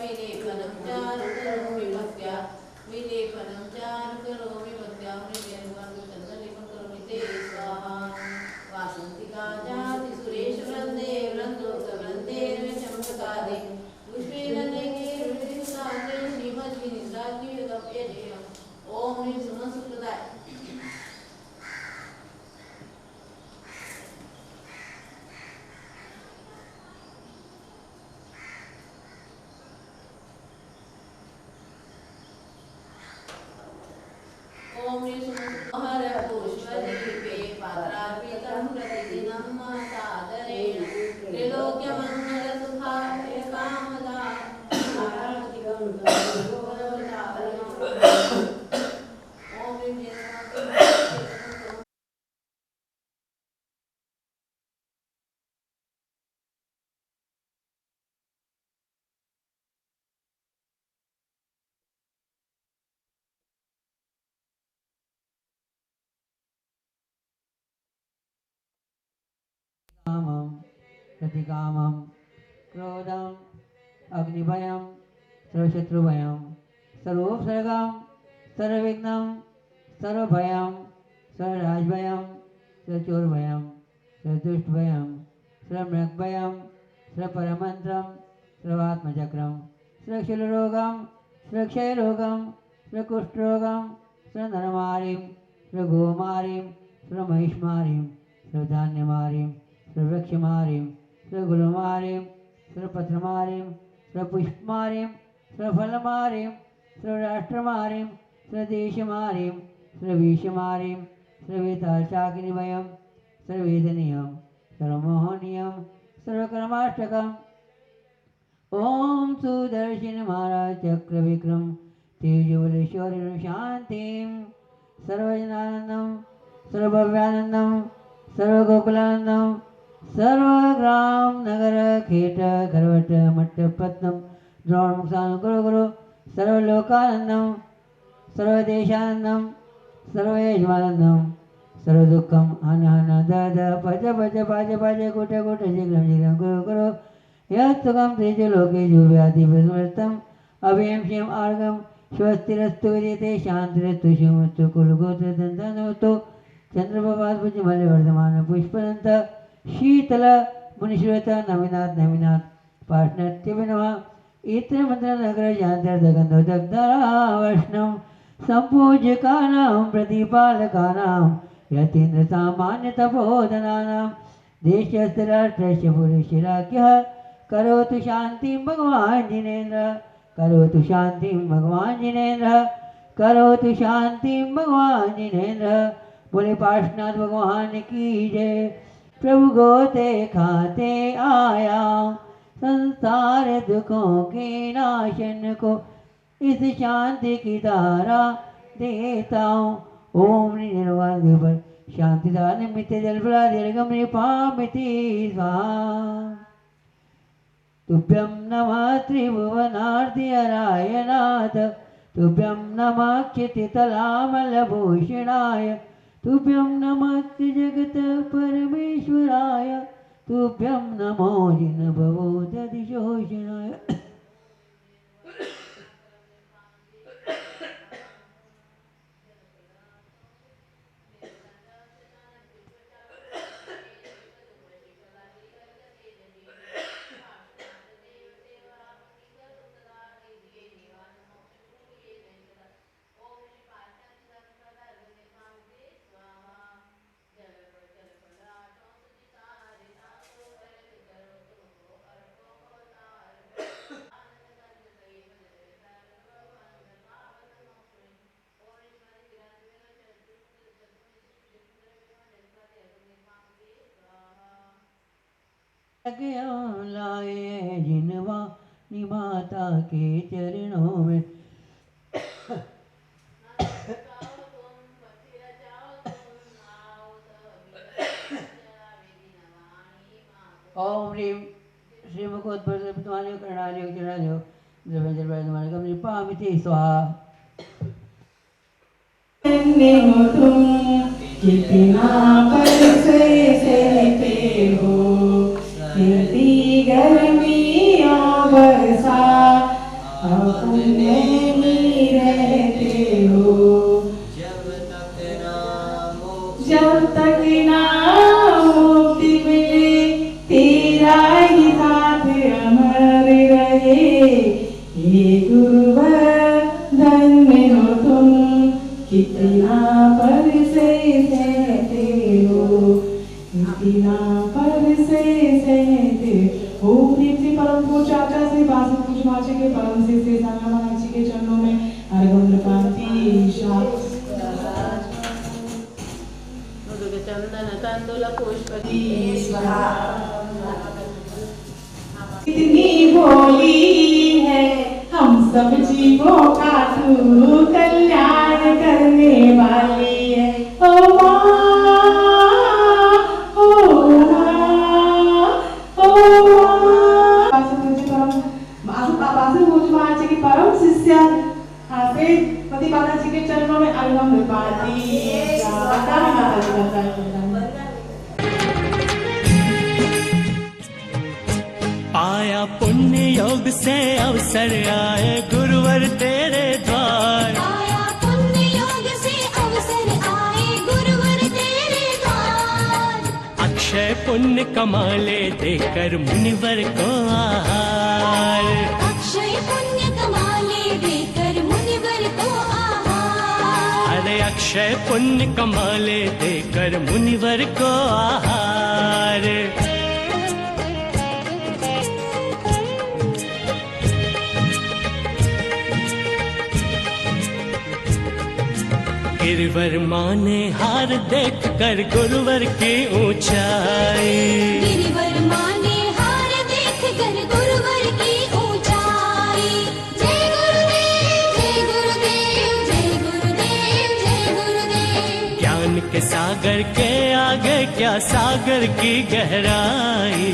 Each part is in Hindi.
विलेपनं चारु करोमि भक्त्या विलेपनं चारु करोमि भक्त्या चंदनलेपन करोमि ते स्वाहा वासंतिका जाति सुरेश वृंदे वृंदोत्तवृंदे चमत्कारे पुष्पेरनेके रुचिरसागे श्रीमद्विनिन्द्राग्नियुगप्यजेयम् ओम ह्रीं सुमन सुप्रदाय ओम ह्रीं सुमन हर पुष्पदीपे पात्रार्पितं प्रतिदिनं सादरेण त्रिलोक्यमङ्गलसुखाय कामदा ओम ह्रीं कामं प्रतिकामं क्रोधम् अग्निभयं सर्वशत्रुभयं सर्वोपसर्गं सर्वविघ्नं सर्वभयं सर्वराजभयं सर्वचोरभयं सर्वदुष्टभयं सर्वमृगभयं सर्वपरमन्त्रं सर्वात्मचक्रं सर्वक्षुलरोगं सर्वक्षयरोगं सर्वकुष्ठरोगं सर्वनरमारीं सर्वगोमारीं सर्वमहिषमारीं सर्वधान्यमारीं सर्ववृक्षमारीं सर्वगुलमारीं सर्वपत्रमारीं सर्वपुष्पमारीं सर्वफलमारीं सर्वराष्ट्रमारीं सर्वदेशमारीं सर्वविषमारीं सर्ववेतालशाकिनिमयं सर्ववेदनीयं सर्वमोहनीयं सर्वकर्माष्टकम् ओम सुदर्शन महाराज चक्रविक्रम तेजोबलेश्वरी शांतिं सर्वजनानंदं सर्वभव्यानंदं सर्वगोकुलानंदं सर्वग्राम नगर खेट खरवट मट्टपत्नम द्रोणमुक्तान गुरु गुरु सर्वलोकानंदं सर्वदेशानंदं सर्वयजमानंदं सर्वदुःखं हन हन द भज भज भज भज गुट गुट शीघ्रं शीघ्रं गुरु गुरु यत्सुखं त्रिजलोके जुव्याधिपस्मृतम् अभयं श्रियम् आर्गं स्वस्तिरस्तु विदिते शान्तिरस्तु शिवमस्तु कुलगोत्रदन्तनोस्तु चन्द्रप्रभास्पुजमल्यवर्धमान पुष्पदन्त शीतल मुनिश्रवत नमिनाथ नमिनाथ पार्ष्णत्यभिनवः इत्रमन्त्रनगरजान्तर्दगन्धोदग्धरावष्णं सम्पूज्यकानां प्रतिपालकानां यतीन्द्रसामान्यतपोधनानां देशस्य राष्ट्रस्य पुरुषिराख्यः करोतु शांतिं भगवान् जिनेन्द्र करोतु शांतिं भगवान् जिनेन्द्र करोतु शांतिं भगवान् जिनेन्द्र बोले पार्श्वनाथ भगवान की जय। प्रभु गोते खाते आया संसार दुखों के नाशन को इस शांति की धारा देता हूँ। ओम निर्वाण के ऊपर शांति धारा निमित्त जल फला दीर्घम निपामिति स्वाहा। तुभ्यं नमः त्रिभुवनार्तिहराय नाथ तुभ्यं नमः क्षितितलामलभूषणाय तुभ्यं नमः जगत परमेश्वराय तुभ्यं नमो जिनभवोदधिशोषणाय। लाए जिनवा निमाता के चरणों में ओम ह्रीं श्रीमुखोद्भवसर्वतमालयो करणालयो जलालयो द्रव्यजलवायुमालकं निपामिति स्वाहा। कितना परसे सहते हो, इतनी गर्मियों बरसा अपने में रहते हो। जब तक ना मुक्ति मिले तेरा ही साथ अमर रहे। हे गुरुवर धन्य हो तुम, कितना पर से सहते हो, कितना पर से सहते हो। प्रीत से परम पूज्य आचार्य श्री बासु पूज्य माचे के परम से सागर महाराज जी के चरणों में अर्घ्य प्राप्ति शास्त्र चंदन तंदुल पुष्प इतनी भोली है हम सब जीवों का तू कल्याण करने वाली है। ओ माँ, ओ माँ, ओ माँ। बासु पूज्य महाराज जी की परम शिष्या पति माता जी के चरणों में अर्घ्य प्राप्ति। आया पुण्य योग से अवसर आए गुरुवर तेरे द्वार। आया पुण्य योग से अवसर आए गुरुवर तेरे द्वार। अक्षय पुण्य कमाले देकर मुनिवर को आहार। अक्षय पुण्य कमाले देकर मुनिवर को आहार। अरे अक्षय पुण्य कमाले देकर मुनिवर को आहार। गिरवर माने हार देख कर गुरुवर की ऊंचाई। गिरवर माने हार देख कर गुरुवर की ऊंचाई। जय गुरुदेव जय गुरुदेव जय गुरुदेव जय गुरुदेव। ज्ञान के सागर के आगे क्या सागर की गहराई।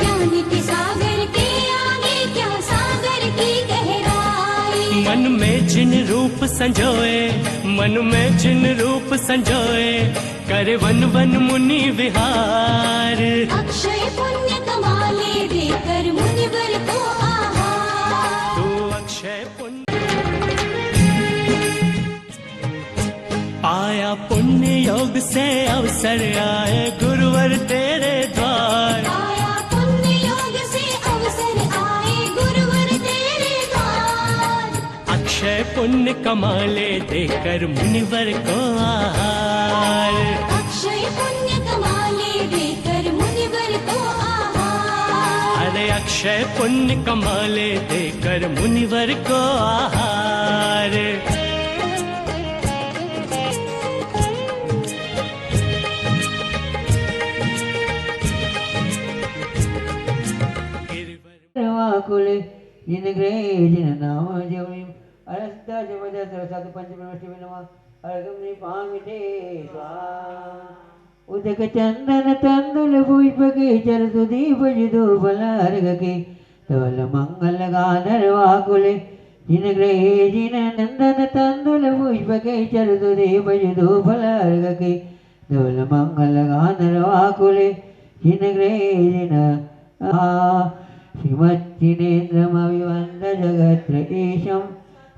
ज्ञान के सागर के आगे क्या सागर की गहराई। मन में जिन रूप संजोए, मन में जिन रूप संजोए, करे वन वन मुनि विहार। अक्षय पुण्य कमाले देकर मुनिवर को आहार। तू अक्षय पुण्य आया पुण्य योग से अवसर आए गुरुवर तेरे द्वार। आया पुण्य योग से अवसर आए गुरुवर तेरे द्वार। अक्षय पुण्य कमाले देकर मुनिवर को आहार। अक्षय पुण्य कमाले देकर मुनिवर को आहार। अरे अक्षय पुण्य कमाले देकर मुनिवर को आहार। वाकुले जिन ग्रहे जिन नाम जवनिम अरस्ता जमद सरसाद पंचमष्टि नमः अर्घम निपामिते स्वाहा। उदक चंदन तंदुल पुष्प के चर सुदीप जुदो फल अर्घ के धवल मंगल गानर वाकुले जिन ग्रहे जिन नंदन तंदुल पुष्प के चर सुदीप जुदो फल अर्घ के धवल मंगल गानर वाकुले जिन ग्रहे जिन श्रीमच्चिनेन्द्रमविवन्द जगत्र ईशं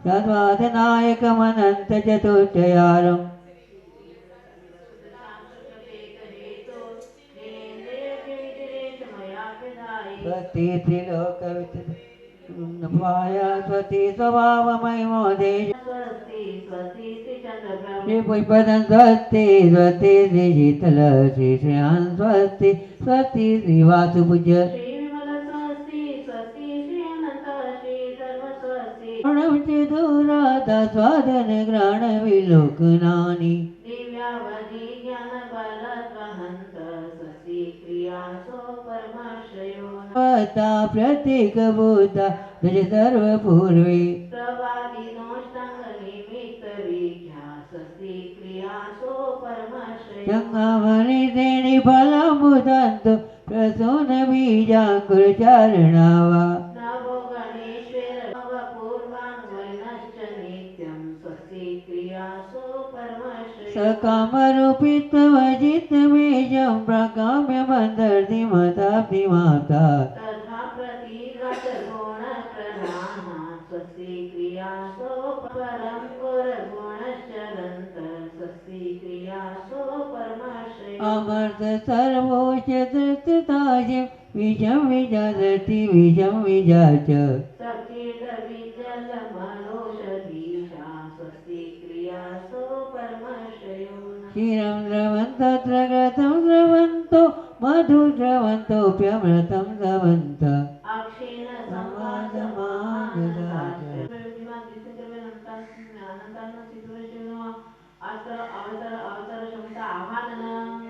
सद्वादनायकमनन्त चतुष्टयारम्। स्वस्ति त्रिलोकविपाया स्वस्ति स्वभावमहिमो देश श्री पुष्पदं स्वस्ति स्वस्ति श्री शीतल श्री श्रेयान् स्वस्ति स्वस्ति श्री वासुपूज्य दूराता स्वादन ग्राण विलोकनानि दिव्यावधि ज्ञान बलत्वहन्त स्वस्ति क्रियासो परमाश्रयो पता प्रत्येक भूता दश सर्वपूर्वे प्रवादिनोष्टांग निमित्त विख्या स्वस्ति क्रियासो परमाश्रयो संगमनि श्रेणी फलमुदन्तु प्रसून बीजाङ्कुरचारणावा नभो गणेश्वर पूर्वाङ्गनश्च नित्यं स्वस्ति क्रियासो परमाश्रयो सकामरूपित्वजितमेजं प्रकाम्य मन्दर्तिमताप्तिमाप्ता तथा प्रतिगत गुण प्रधाना स्वस्ति क्रियासो परं गुणश्चरन्त स्वस्ति क्रियासो परमाश्रय अमर्त सर्वोच्च धृतताय विजं विजाति विजं विजाच सकीर्दविजलमनोषधीशा स्वस्ति क्रियासो परमाश्रयो क्षीरं द्रवन्तो घृतं द्रवन्तो मधु द्रवन्तोऽप्यमृतं द्रवन्त अक्षीण अत्र अवतर अवतर क्षमता आह्वाननम्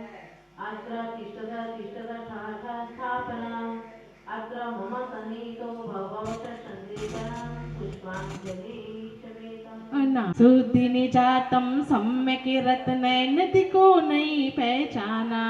अत्र तिष्ठत तिष्ठत स्थापनम् अत्र मम सन्निहितो भवत सन्देशनं पुष्पाञ्जलि क्षमेतम् सुदिने जातम सम्यक रत्नैन को नहीं पहचाना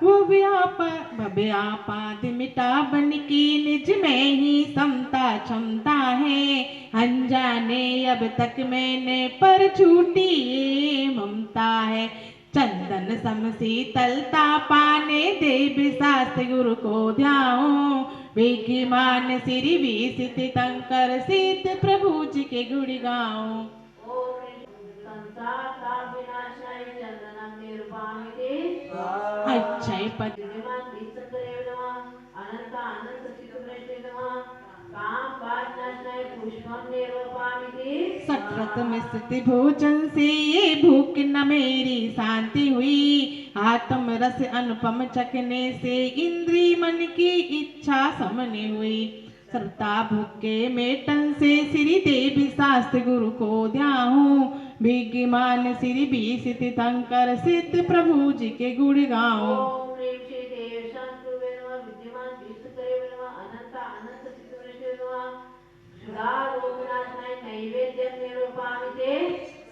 वो व्यापाद मिटा बन की निज में ही समता क्षमता है अनजाने अब तक मैंने पर छूटी ये ममता है चंदन सम शीतलता पाने देव शास्त्र गुरु को ध्याओ विज्ञान सिरि विसित तंकर सिद्ध प्रभु जी के गुण गाओ अक्षय पद सत्रत में स्थिति भोजन से ये भूख न मेरी शांति हुई आत्म रस अनुपम चखने से इंद्री मन की इच्छा समने हुई सर्वता भूखे मेटन से श्री देवी शास्त्र गुरु को ध्याऊं विज्ञान श्री बीसित तंकर सिद्ध प्रभु जी के गुण गाऊं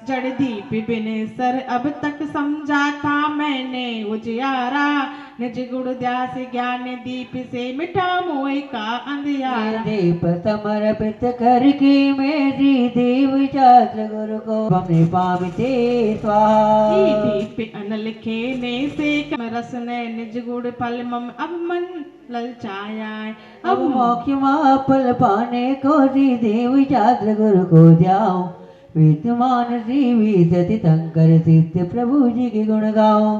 जड़ दीप बिन सर अब तक समझा था मैंने उजियारा निज गुण ध्यास ज्ञान दीप से मिटा मोह का अंधियारा दीप समर्पित करके मेरी देव शास्त्र गुरु को हमने पामिते स्वाहा दीप अनल खेने से रस ने निज गुण फल मम अब मन ललचाया अब मोक्ष फल पाने को श्री देव शास्त्र गुरु को ध्याओ विद्यमान श्री विसति तंकर सिद्ध प्रभु जी के गुण गाओ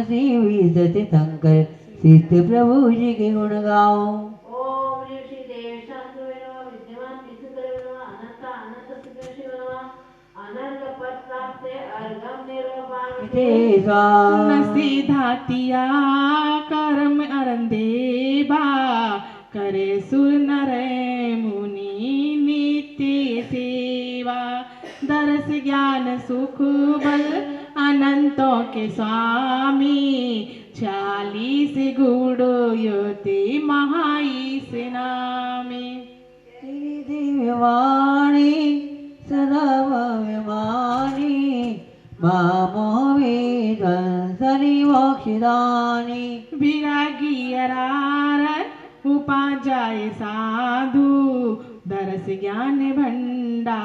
श्री विसति तंकर सिद्ध प्रभु जी के गुण गाओ सीधातिया कर्म अरंदेबा करे सुर नर मुनि नित्य सेवा दरस ज्ञान सुख बल अनंतों के स्वामी 40 गुण योति महाईस नामी दिव्यवाणी सदा भव्यमानी मामोवे ध्वंसनि मोक्षदानि विरागी अरारत उपाजाय साधु दरस ज्ञान भंडा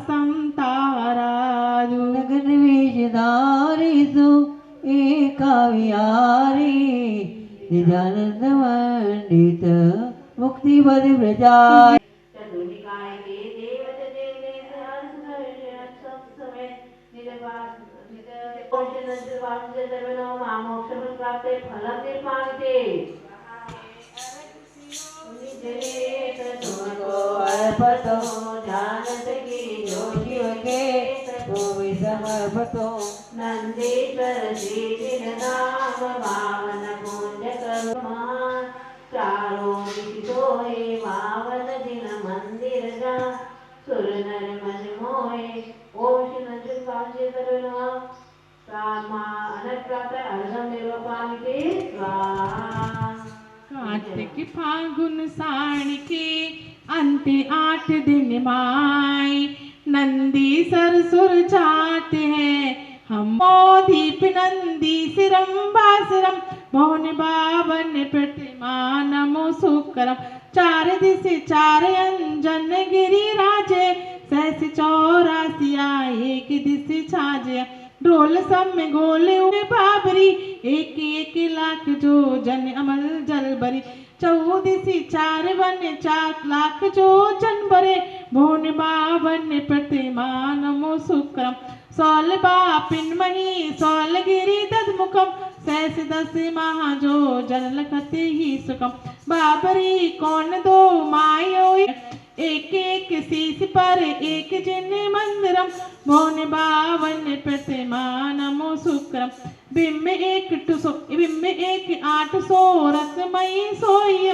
समताराधु नगन विषधारिसु एकाविहारी निजानंद मंडित मुक्ति पद प्रजाय नंदीश्वर श्री नाम भावन पूज करुमा चारों सोए भावन दिन मंदिर जा सुर नर मन मोहे ओम श्री नंदन कांचे करुणा रामा अनप्राप्त अर्घम निरूपामिते स्वाहा कार्तिक फागुन साण के अंत 8 दिन माय नंदी सरसुर चाहते हैं हम मोदीप नंदी सिरम बासरम मोहन बावन प्रतिमा नमो सुकरम चार दिशे चार अंजन गिरी राजे सहस 84 एक दिशे छाजे ढोल सब में गोले हुए बाबरी एक एक लाख जो जन अमल जल बरी 14 चार वन 4 लाख जो जन बरे भोन बावन प्रतिमा नमो सुक्रम सौल बापिन मही सौल गिरी दधमुखम सहस 10 महा जो जन लखते ही सुखम बाबरी कौन दो मायो एक एक शीश पर एक जिन मंदिरम भोन बावन प्रतिमा नमो सुक्रम बिम्ब एक 800 रसमयी सोई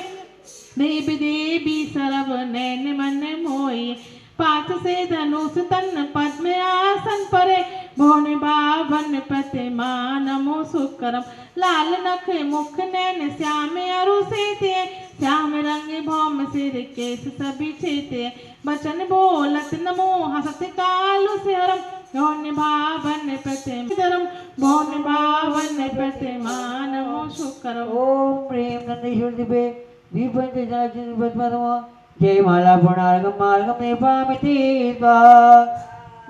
देवी देवी सरव नैन मन मोई 5 से धनुष तन पद्म आसन परे भोन बावन प्रतिमा नमो सुकरम लाल नख मुख नैन श्याम अरु सेते श्याम रंग भौम सिर केस सभी छेते बचन बोलत नमो हसत कालु सिरम भोन बावन प्रतिमा भोन बावन प्रतिमा नमो सुकरम ओम प्रेम नंदीश्वर दिव्य दीपंच जनार्दन जय माला पुणार्गम मार्गम निपामिति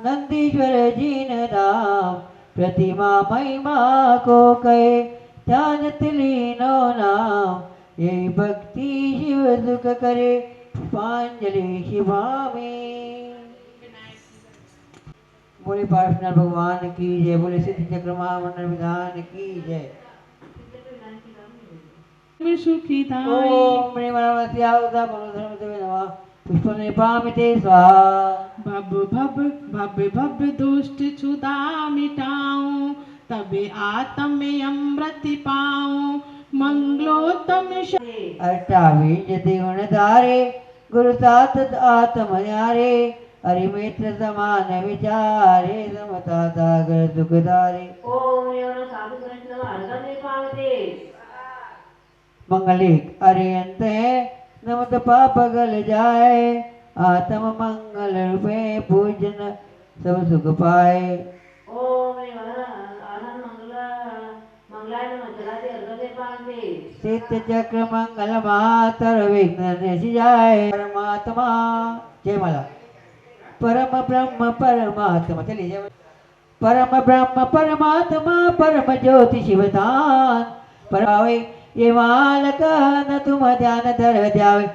नंदीश्वर जी ने नाम प्रतिमा महिमा को कहे ध्यान लीनो नाम यही भक्ति शिव दुख करे पुष्पांजलि शिवामी बोले पार्श्वनाथ भगवान की जय बोले सिद्ध चक्र महामंडल विधान की जय सुखी ओम प्रेमवत्या उदा बोलो धर्म नमः पुष्पने पामिते स्वाहा भब भब भब भब दुष्ट छुदा मिटाऊं तबे आत्म अमृत पाऊं मंगलोत्तम अष्टावीज गुण धारे गुरु सात आत्म न्यारे हरिमित्र समान विचारे समता सागर दुख धारे ओम योनो साधु कृष्ण अर्घने पावते मंगलिक अरियंत है नमत पाप गल जाए आत्म मंगल रूपे पूजन सब सुख पाए ओम आनंद मंगलाय मंगलाते अर्घने पावते सिद्ध चक्र मंगल मातर विघ्न नश जाए परमात्मा जय माला परम ब्रह्म परमात्मा चलिए जय परम ब्रह्म परमात्मा परम ज्योति शिवदान परमावे ये मालक न तुम ध्यान धर ध्यावे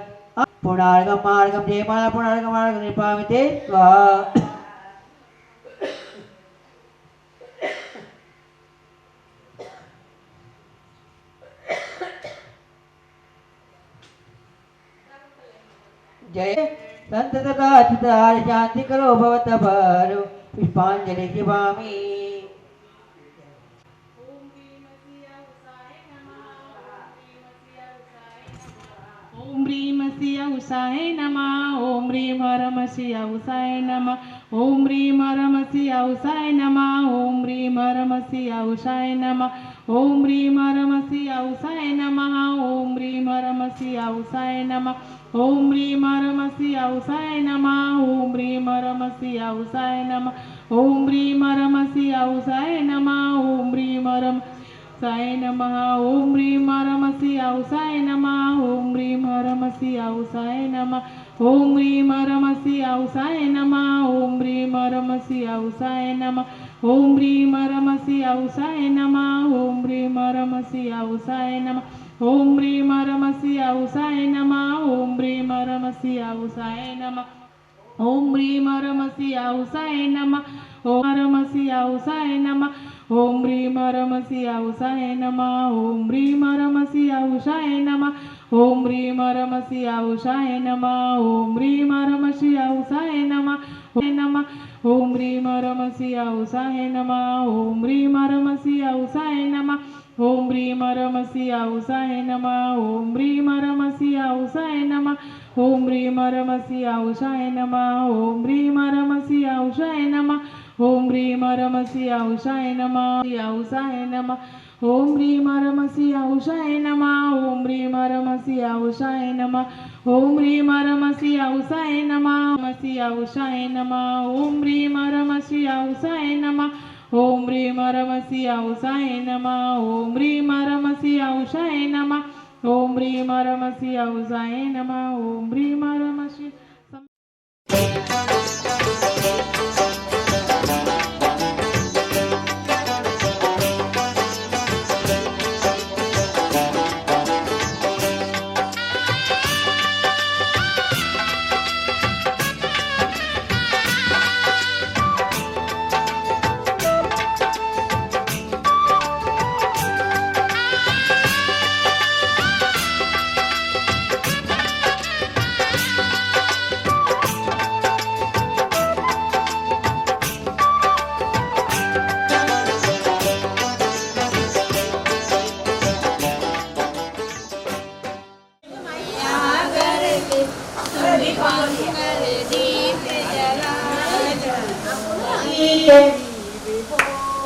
पुणार्गम मार्गम जय माला पुणार्गम मार्गम निपामिते स्वाहा जय संत तथा चितार शांति करो भवत भरो पुष्पांजलि शिवामी ओम ह्रीम सिया उषाय नमः ओम ह्रीम हरम सिया उषाय नमः ओम ह्रीम हरम सिया उषाय नमः ओम ह्रीम हरम सिया उषाय नमः ओम ह्रीम हरम सिया उषाय नमः ओम ह्रीम हरम सिया उषाय नमः ओम ह्रीम हरम सिया उषाय नमः ओम ह्रीम हरम सिया उषाय नमः ओम ह्रीम हरम सिया उषाय नमः ओम ह्रीम हरम साय नमः ओम ह्रीम हरम सिया उषाय नमः ओम ह्रीम हरम सिया उषाय नमः ओम ह्रीम हरम सिया उषाय नमः ओम ह्रीम हरम सिया उषाय नमः ओम ह्रीम हरम सिया उषाय नमः ओम ह्रीम हरम सिया उषाय नमः ओम ह्रीम हरम सिया उषाय नमः ओम ह्रीम हरम सिया उषाय नमः ओम ह्रीम हरम सिया उषाय नमः ओम हरम सिया उषाय नमः ओम ह्रीम हरम सिया उषाय नमः ओम ह्रीम हरम सिया उषाय नमः ओम ह्रीम हरम सिया उषाय नमः ओम ह्रीम हरम सिया उषाय नमः ओम ह्रीम हरम सिया उषाय नमः ओम ह्रीम हरम सिया उषाय नमः ओम ह्रीम हरम सिया उषाय नमः ओम ह्रीम हरम सिया उषाय नमः ओम ह्रीं रमसी औषाय नमः ओम ह्रीं रमसी औषाय नमः ओम ह्रीं रमसी औषाय नमः औषाय नमः ओम ह्रीं रमसी औषाय नमः ओम ह्रीं रमसी औषाय नमः ओम ह्रीं रमसी औषाय नमः मसी औषाय नमः ओम ह्रीं रमसी औषाय नमः ओम ह्रीं रमसी औषाय नमः ओम ह्रीं रमसी औषाय नमः ओम ह्रीं रमसी औषाय नमः ओम ह्रीं रमसी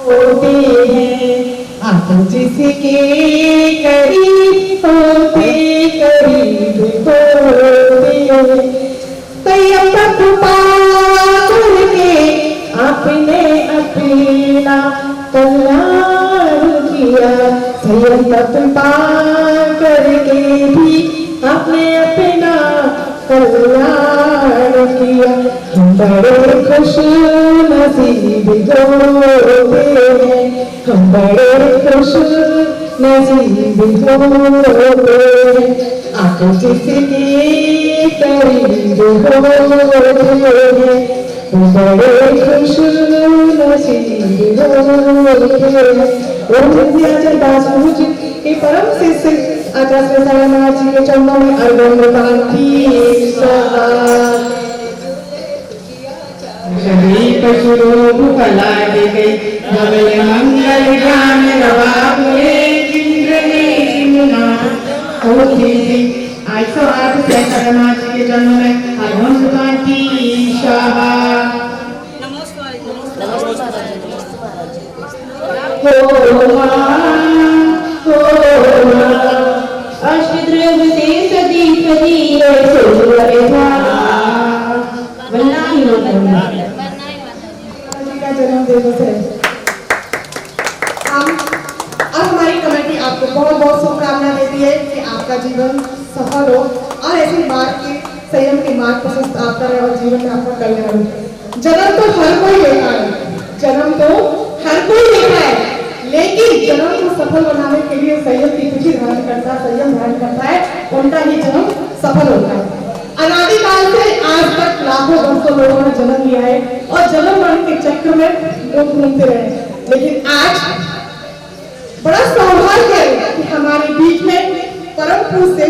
होते हैं आप जिसके करीब होते करीब होते हैं तैयब कृपा करके आपने अपना कल्याण किया तैयब कृपा करके भी आपने अपना कल्याण किया हम बड़े खुश नसीब होते हैं हम बड़े खुश नसीब होते हैं आप जिसके करीब होते हैं हम बड़े खुश नसीब होते हैं। ओम विद्याचल दास गुरु जी के परम शिष्य आचार्य साईनाथ जी के चरणों में अर्घ्य प्रदान पशुरोग फलाद गई धवल मंगल ज्ञान रवाबे इंद्र ने मुना होती थी 108 से साईनाथ जी के चरणों में अर्घ्य प्रदान की शाह अष्टद्रव्य से सदी सदी का जन्म दिवस है। हम अब हमारी कमेटी आपको बहुत बहुत शुभकामना देती है कि आपका जीवन सफल हो और ऐसे मार्ग के संयम के मार्ग प्रशस्त आपका रहे और जीवन में आपका कल्याण हो। जन्म तो हर कोई लेता है जन्म तो हर कोई लेता है लेकिन जन्म को सफल बनाने के लिए संयम की विधि धारण करता है संयम धारण करता है उनका ही जन्म सफल होता है। अनादिकाल से आज तक लाखों वर्षों लोगों ने जन्म लिया है और जन्म मरण के चक्र में लोग घूमते रहे लेकिन आज बड़ा सौभाग्य है कि हमारे बीच में परम पूज्य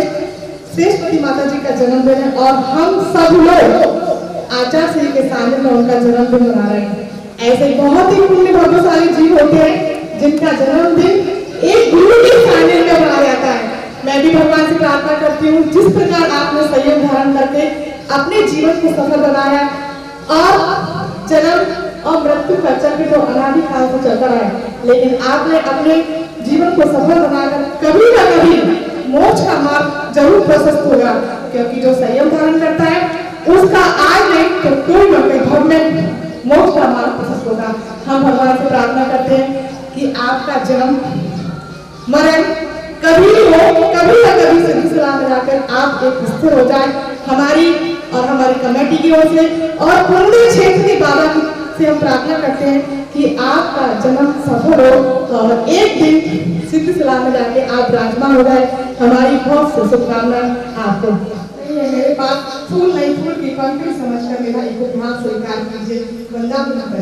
श्रेष्ठ माता जी का जन्मदिन है और हम सब लोग आचार्य श्री के सामने में उनका जन्मदिन मना रहे हैं। ऐसे बहुत ही पुण्य भाग्यशाली जीव होते हैं जिनका जन्मदिन एक गुरु के सामने में मनाया जाता है। मैं भी भगवान से प्रार्थना करती हूँ जिस प्रकार आपने संयम धारण करके अपने जीवन को सफल बनाया और जन्म और मृत्यु का चक्र तो अनादिकाल से चलता रहा है लेकिन आपने अपने जीवन को सफल बनाकर कभी ना कभी मोक्ष का मार्ग जरूर प्रशस्त होगा क्योंकि जो संयम धारण करता है उसका आज नहीं तो कोई ना कोई भव में मोक्ष का मार्ग प्रशस्त होगा। हम भगवान से प्रार्थना करते हैं कि आपका जन्म मरण कभी हो कभी ना कभी सही सलाह मिलाकर आप एक स्थिर हो जाए हमारी और हमारी कमेटी की ओर से और पूरे क्षेत्र के बाबा से हम प्रार्थना करते हैं कि आपका जन्म सफल हो और एक दिन सिद्ध सलाह में जाके आप विराजमान हो जाए। हमारी बहुत सी शुभकामनाएं आपको। मेरे पास फूल नहीं फूल की पंक्ति समझकर मेरा एक उपहार स्वीकार कीजिए। वंदना करते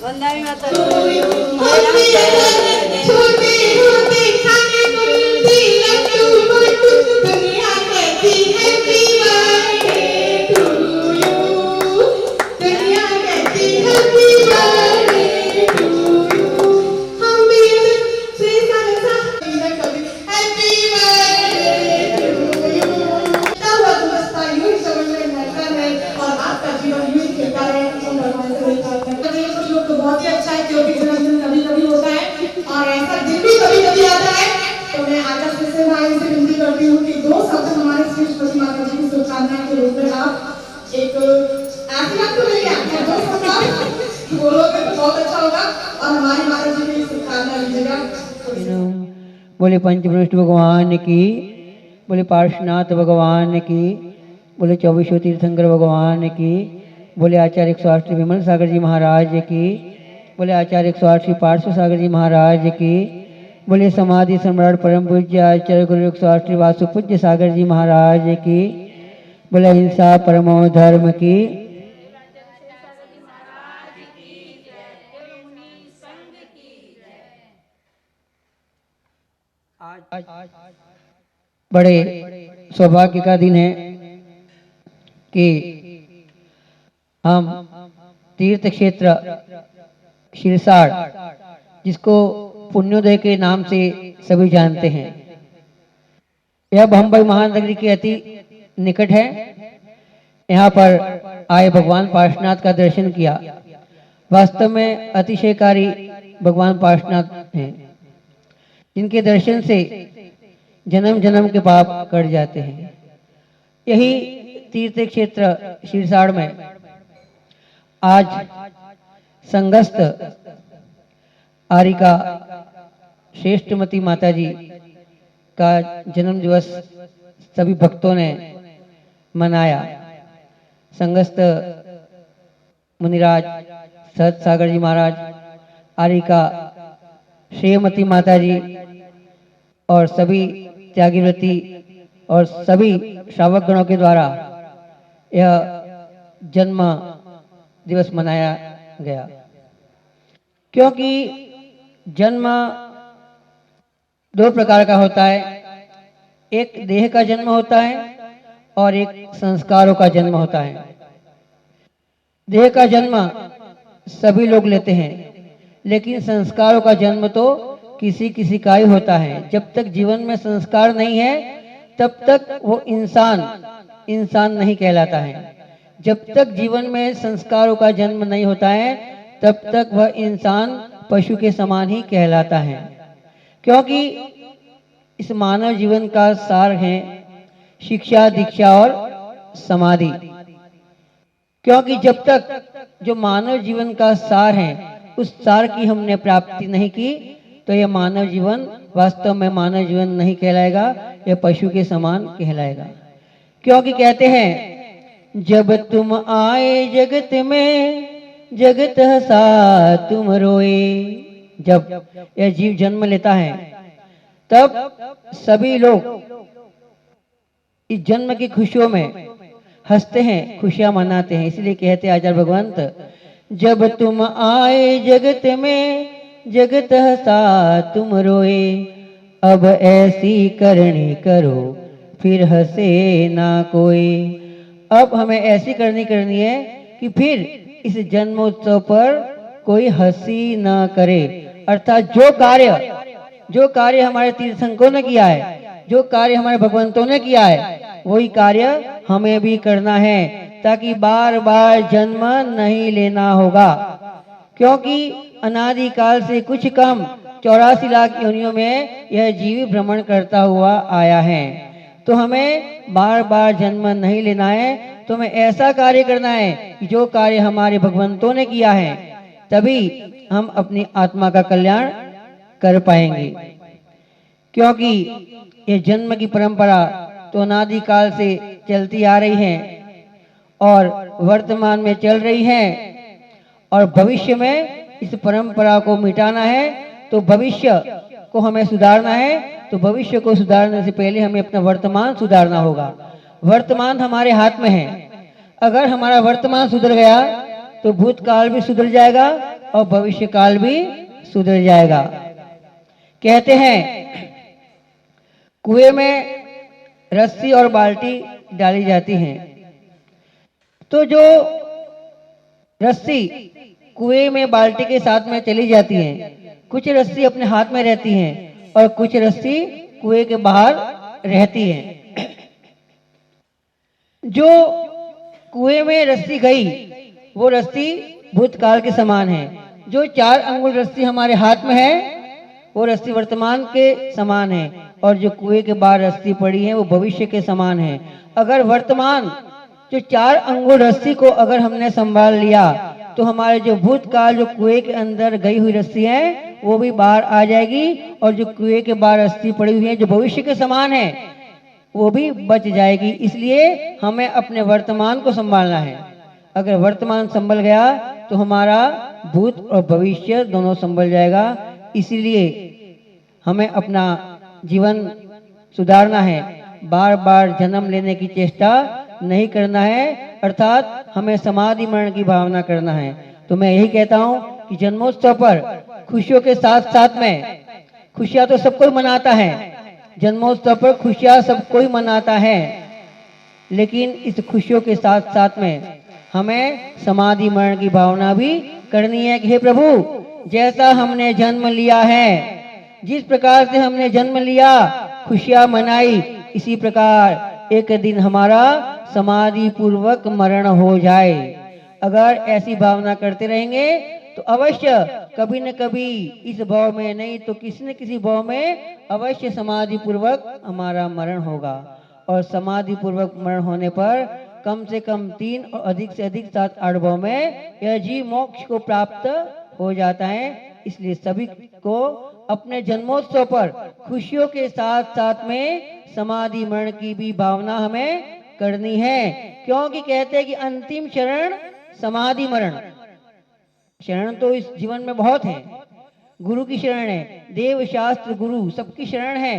वंदना माता छोटे होते खाने को मिलती लड्डू मोटू दुनिया कहती हैप्पी बर्थडे टू यू दुनिया कहती हैप्पी बर्थडे टू यू मैं भाई से विनती करती हूँ कि 2 शब्द हमारे श्री श्रीमती माता जी की शुभकामना के रूप में आप एक आशीर्वाद तो नहीं आपके 2 शब्द बोलोगे तो बहुत अच्छा होगा और हमारी माता जी की शुभकामना लीजिएगा। बोले पंचवृष्ट भगवान की, बोले पार्श्वनाथ भगवान की, बोले 24 तीर्थंकर भगवान की, बोले आचार्य 108 श्री विमल सागर जी महाराज की, बोले आचार्य 108 श्री पार्श्व सागर जी महाराज की, बोले समाधि सम्राट परम पूज्य आचार्य गुरु 108 श्री वासु पूज्य सागर जी महाराज की, बोले अहिंसा परमो धर्म की। आज बड़े सौभाग्य का दिन है कि हम तीर्थ क्षेत्र शिरसाड़, जिसको पुण्योदय के नाम से सभी जानते हैं, यह बम्बई महानगरी के अति निकट है। यहाँ पर आए भगवान पार्श्वनाथ का दर्शन किया। वास्तव में अतिशयकारी भगवान पार्श्वनाथ हैं, जिनके दर्शन से जन्म जन्म के पाप कट जाते हैं। यही तीर्थ क्षेत्र शिरसाड़ में आज संगस्त आरिका श्रेष्ठमती माता जी का जन्म दिवस सभी भक्तों ने मनाया। संगस्त मुनिराज सहज सागर जी महाराज, आरिका श्रेयमती माता जी और सभी त्यागीव्रती और सभी श्रावक गणों के द्वारा यह जन्म दिवस मनाया गया। क्योंकि जन्म 2 प्रकार का होता है, एक देह का जन्म होता है और एक संस्कारों का जन्म होता है। देह का जन्म सभी लोग लेते हैं, लेकिन संस्कारों का जन्म तो किसी किसी का ही होता है। जब तक जीवन में संस्कार नहीं है तब तक वो इंसान नहीं कहलाता है। जब तक जीवन में संस्कारों का जन्म नहीं होता है तब तक वह इंसान पशु के समान ही कहलाता है। क्योंकि इस मानव जीवन का सार है शिक्षा, दीक्षा और समाधि। क्योंकि जब तक जो मानव जीवन का सार है उस सार की हमने प्राप्ति नहीं की तो यह मानव जीवन वास्तव में मानव जीवन नहीं कहलाएगा, यह पशु के समान कहलाएगा। क्योंकि कहते हैं जब तुम आए जगत में जगत हंसा तुम रोए। जब यह जीव जन्म लेता है तब सभी लोग इस जन्म की खुशियों में हंसते हैं, खुशियां मनाते हैं। इसलिए कहते हैं आचार्य भगवंत, जब तुम आए जगत में जगत हंसा तुम रोए, अब ऐसी करनी करो फिर हंसे ना कोई। अब हमें ऐसी करनी है कि फिर इस जन्मोत्सव पर कोई हंसी ना करे। अर्थात जो कार्य हमारे तीर्थंकरों ने किया है, जो कार्य हमारे भगवंतों ने किया है, वही कार्य हमें भी करना है, ताकि बार बार जन्म नहीं लेना होगा। क्योंकि अनादिकाल से कुछ कम 84 लाख योनियों में यह जीव भ्रमण करता हुआ आया है। तो हमें बार बार जन्म नहीं लेना है, तो हमें ऐसा कार्य करना है कि जो कार्य हमारे भगवंतों ने किया है, तभी हम अपनी आत्मा का कल्याण कर पाएंगे। क्योंकि ये जन्म की परंपरा तो अनादिकाल से चलती आ रही है और वर्तमान में चल रही है, और भविष्य में इस परंपरा को मिटाना है तो भविष्य को हमें सुधारना है। तो भविष्य को सुधारने से पहले हमें अपना वर्तमान सुधारना होगा। वर्तमान हमारे हाथ में है। अगर हमारा वर्तमान सुधर गया तो भूतकाल भी सुधर जाएगा और भविष्य काल भी सुधर जाएगा। कहते हैं कुएं में रस्सी और बाल्टी डाली जाती है, तो जो रस्सी कुएं में बाल्टी के साथ में चली जाती है, कुछ रस्सी अपने हाथ में रहती है और कुछ रस्सी कुएं के बाहर रहती है। जो कुएं में रस्सी गई वो रस्सी भूतकाल के समान है। जो 4 अंगुल रस्सी हमारे हाथ में है वो रस्सी वर्तमान के समान है। और जो कुएं के बाहर रस्सी पड़ी है वो भविष्य के समान है। अगर वर्तमान जो 4 अंगुल रस्सी को अगर हमने संभाल लिया तो हमारे जो भूतकाल जो कुएं के अंदर गई हुई रस्सी है वो भी बाहर आ जाएगी, और जो कुएं के बाहर रस्सी पड़ी हुई है जो भविष्य के समान है वो भी बच जाएगी। इसलिए हमें अपने वर्तमान को संभालना है। अगर वर्तमान संभल गया तो हमारा भूत और भविष्य दोनों संभल जाएगा। इसीलिए हमें अपना जीवन सुधारना है, बार बार जन्म लेने की चेष्टा नहीं करना है, अर्थात हमें समाधि मरण की भावना करना है। तो मैं यही कहता हूँ कि जन्मोत्सव पर खुशियों के साथ साथ में, खुशियाँ तो सब कोई मनाता है, जन्मोत्सव पर खुशियाँ सब कोई मनाता है, लेकिन इस खुशियों के साथ साथ में हमें समाधि मरण की भावना भी करनी है कि हे प्रभु, जैसा हमने जन्म लिया है, जिस प्रकार से हमने जन्म लिया, खुशियाँ मनाई, इसी प्रकार एक दिन हमारा समाधि पूर्वक मरण हो जाए। अगर ऐसी भावना करते रहेंगे तो अवश्य कभी न कभी इस भाव में नहीं तो किसी न किसी भाव में अवश्य समाधि पूर्वक हमारा मरण होगा। और समाधि पूर्वक मरण होने पर कम से कम 3 और अधिक से अधिक 7-8 भाव में यह जीव मोक्ष को प्राप्त हो जाता है। इसलिए सभी को अपने जन्मोत्सव पर खुशियों के साथ साथ में समाधि मरण की भी भावना हमें करनी है, क्योंकि कहते हैं कि अंतिम शरण समाधि मरण। शरण तो इस जीवन में बहुत है, गुरु की शरण है, देव शास्त्र गुरु सबकी शरण है,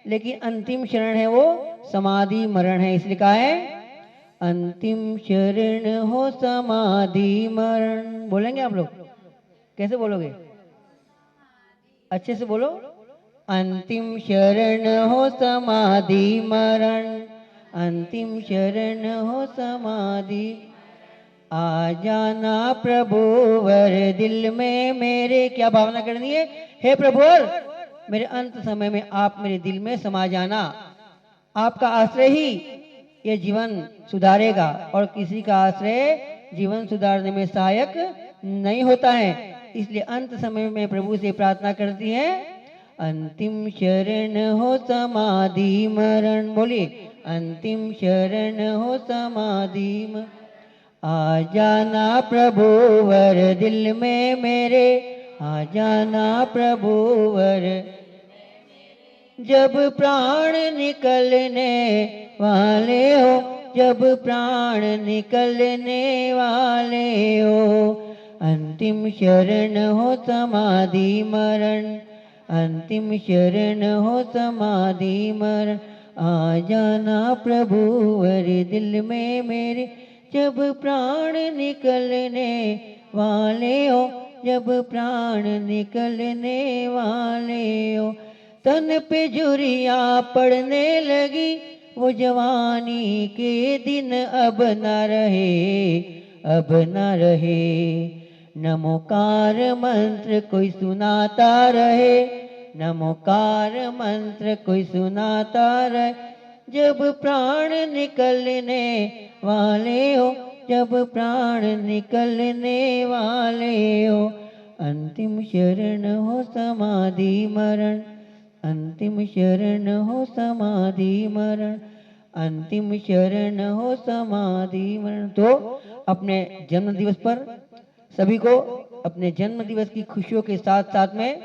लेकिन अंतिम शरण है वो समाधि मरण है। इसलिए कहा है अंतिम शरण हो समाधि मरण। बोलेंगे आप लोग? कैसे बोलोगे? अच्छे से बोलो। अंतिम शरण हो समाधि मरण, अंतिम शरण हो समाधि। आ जाना प्रभु वर दिल में मेरे, क्या भावना करनी है? हे प्रभु, मेरे अंत समय में आप मेरे दिल में समा जाना। आपका आश्रय ही ये जीवन सुधारेगा, और किसी का आश्रय जीवन सुधारने में सहायक नहीं होता है। इसलिए अंत समय में प्रभु से प्रार्थना करती है अंतिम शरण हो समाधि मरण। बोलिए अंतिम शरण हो समाधि मरण। आ जाना प्रभु वर दिल में मेरे, आ जाना प्रभु वर। जब प्राण निकलने वाले हो, जब प्राण निकलने वाले हो, अंतिम शरण हो समाधि मरण, अंतिम शरण हो समाधि मरण। आ जाना प्रभु वर दिल में मेरे, जब प्राण निकलने वाले हो, जब प्राण निकलने वाले हो। तन पे झुर्रियाँ पड़ने लगी, वो जवानी के दिन अब न रहे, अब न रहे। नमोकार मंत्र कोई सुनाता रहे, नमोकार मंत्र कोई सुनाता रहे। जब प्राण निकलने वाले हो, जब प्राण निकलने वाले हो, अंतिम शरण हो समाधि मरण, अंतिम शरण हो समाधि मरण, अंतिम शरण हो समाधि मरण। तो अपने जन्म दिवस पर सभी को अपने जन्म दिवस की खुशियों के साथ साथ में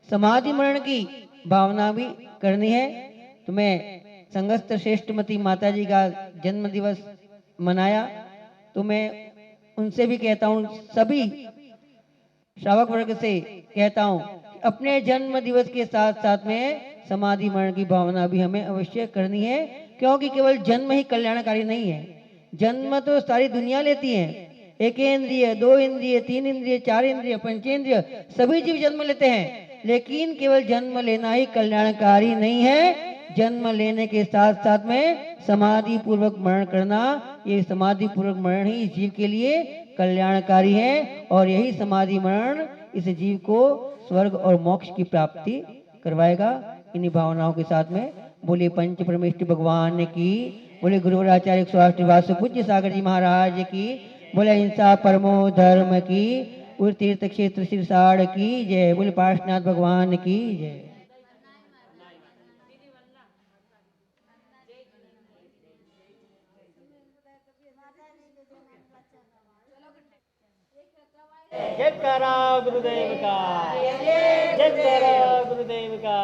समाधि मरण की भावना भी करनी है। तो मैं संगस्थ श्रेष्ठमती माता जी का जन्म दिवस मनाया, तो मैं उनसे भी कहता हूँ, सभी श्रावक वर्ग से कहता हूँ, अपने जन्म दिवस के साथ साथ में समाधि मरण की भावना भी हमें अवश्य करनी है, क्योंकि केवल जन्म ही कल्याणकारी नहीं है। जन्म तो सारी दुनिया लेती है, 1 इंद्रिय, 2 इंद्रिय, 3 इंद्रिय, 4 इंद्रिय, पंचेंद्रिय, सभी जीव जन्म लेते हैं, लेकिन केवल जन्म लेना ही कल्याणकारी नहीं है। जन्म लेने के साथ साथ में समाधि पूर्वक मरण करना, ये समाधि पूर्वक मरण ही इस जीव के लिए कल्याणकारी है, और यही समाधि मरण इस जीव को स्वर्ग और मोक्ष की प्राप्ति करवाएगा। इन्हीं भावनाओं के साथ में बोले पंच परमेष्ठ भगवान की, बोले गुरुवर आचार्य 108 वासु पूज्य सागर जी महाराज की, बोले अहिंसा परमो धर्म की, उर तीर्थ क्षेत्र सिरसाड़ की जय, बोले पार्श्वनाथ भगवान की जय। जयकारा गुरुदेव का, जयकारा गुरुदेव का।